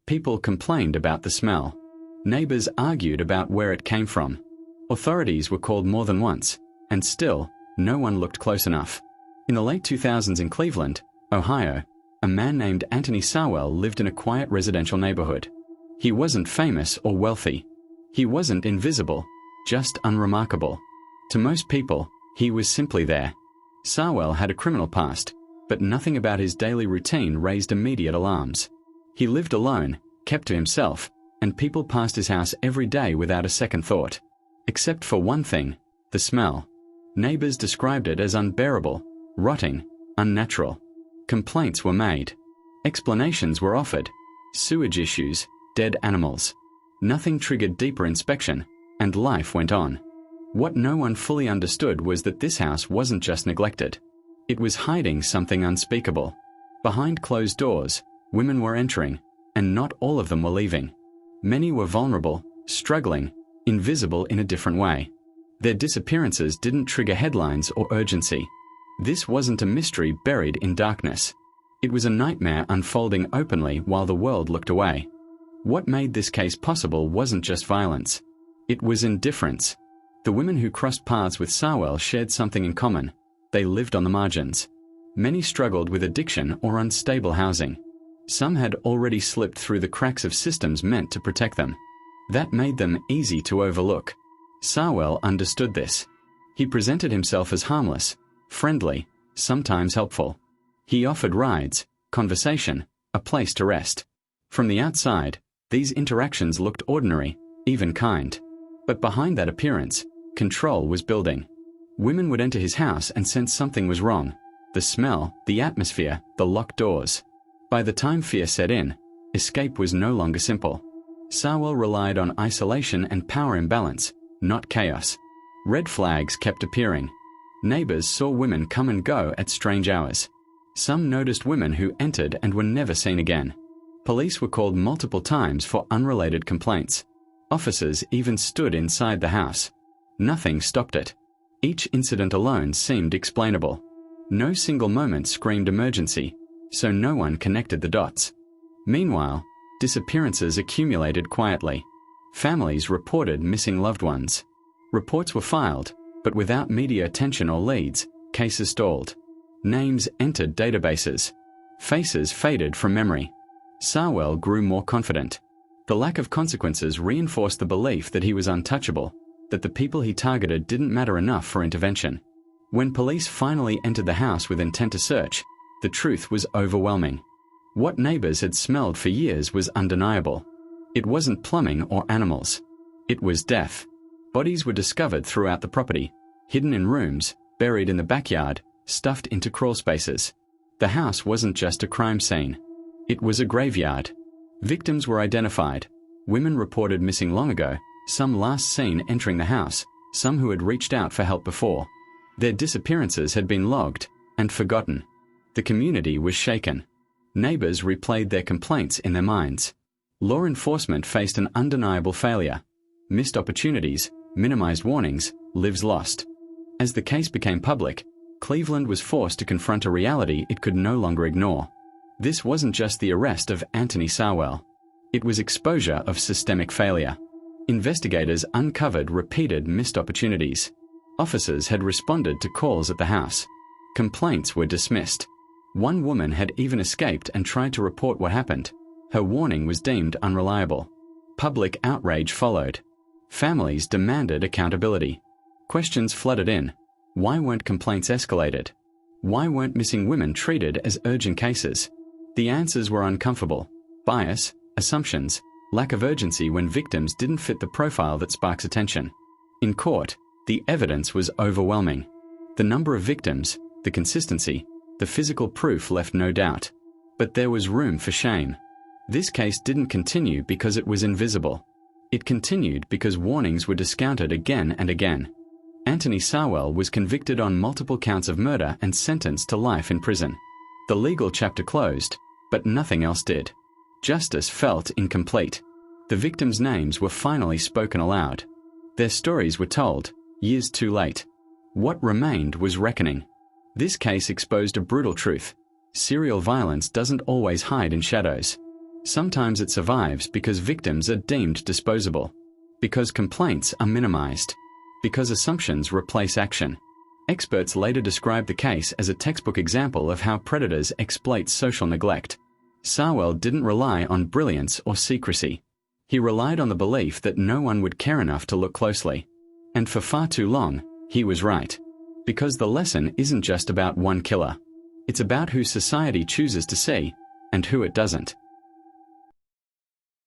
People complained about the smell. Neighbors argued about where it came from. Authorities were called more than once, and still, no one looked close enough. In the late 2000s in Cleveland, Ohio, a man named Anthony Sowell lived in a quiet residential neighborhood. He wasn't famous or wealthy. He wasn't invisible, just unremarkable. To most people, he was simply there. Sowell had a criminal past, but nothing about his daily routine raised immediate alarms. He lived alone, kept to himself, and people passed his house every day without a second thought. Except for one thing, the smell. Neighbors described it as unbearable, rotting, unnatural. Complaints were made. Explanations were offered. Sewage issues, dead animals. Nothing triggered deeper inspection, and life went on. What no one fully understood was that this house wasn't just neglected. It was hiding something unspeakable. Behind closed doors, women were entering, and not all of them were leaving. Many were vulnerable, struggling, invisible in a different way. Their disappearances didn't trigger headlines or urgency. This wasn't a mystery buried in darkness. It was a nightmare unfolding openly while the world looked away. What made this case possible wasn't just violence. It was indifference. The women who crossed paths with Sowell shared something in common. They lived on the margins. Many struggled with addiction or unstable housing. Some had already slipped through the cracks of systems meant to protect them. That made them easy to overlook. Sowell understood this. He presented himself as harmless, friendly, sometimes helpful. He offered rides, conversation, a place to rest. From the outside, these interactions looked ordinary, even kind. But behind that appearance, control was building. Women would enter his house and sense something was wrong. The smell, the atmosphere, the locked doors. By the time fear set in, escape was no longer simple. Sowell relied on isolation and power imbalance, not chaos. Red flags kept appearing. Neighbors saw women come and go at strange hours. Some noticed women who entered and were never seen again. Police were called multiple times for unrelated complaints. Officers even stood inside the house. Nothing stopped it. Each incident alone seemed explainable. No single moment screamed emergency, so no one connected the dots. Meanwhile, disappearances accumulated quietly. Families reported missing loved ones. Reports were filed, but without media attention or leads, cases stalled. Names entered databases. Faces faded from memory. Sowell grew more confident. The lack of consequences reinforced the belief that he was untouchable, that the people he targeted didn't matter enough for intervention. When police finally entered the house with intent to search, the truth was overwhelming. What neighbors had smelled for years was undeniable. It wasn't plumbing or animals. It was death. Bodies were discovered throughout the property, hidden in rooms, buried in the backyard, stuffed into crawl spaces. The house wasn't just a crime scene. It was a graveyard. Victims were identified. Women reported missing long ago, some last seen entering the house, some who had reached out for help before. Their disappearances had been logged and forgotten. The community was shaken. Neighbors replayed their complaints in their minds. Law enforcement faced an undeniable failure. Missed opportunities, minimized warnings, lives lost. As the case became public, Cleveland was forced to confront a reality it could no longer ignore. This wasn't just the arrest of Anthony Sowell. It was exposure of systemic failure. Investigators uncovered repeated missed opportunities. Officers had responded to calls at the house. Complaints were dismissed. One woman had even escaped and tried to report what happened. Her warning was deemed unreliable. Public outrage followed. Families demanded accountability. Questions flooded in. Why weren't complaints escalated? Why weren't missing women treated as urgent cases? The answers were uncomfortable. Bias, assumptions, lack of urgency when victims didn't fit the profile that sparks attention. In court, the evidence was overwhelming. The number of victims, the consistency, the physical proof left no doubt. But there was room for shame. This case didn't continue because it was invisible. It continued because warnings were discounted again and again. Anthony Sowell was convicted on multiple counts of murder and sentenced to life in prison. The legal chapter closed, but nothing else did. Justice felt incomplete. The victims' names were finally spoken aloud. Their stories were told, years too late. What remained was reckoning. This case exposed a brutal truth. Serial violence doesn't always hide in shadows. Sometimes it survives because victims are deemed disposable, because complaints are minimized, because assumptions replace action. Experts later described the case as a textbook example of how predators exploit social neglect. Sowell didn't rely on brilliance or secrecy. He relied on the belief that no one would care enough to look closely. And for far too long, he was right. Because the lesson isn't just about one killer. It's about who society chooses to see and who it doesn't.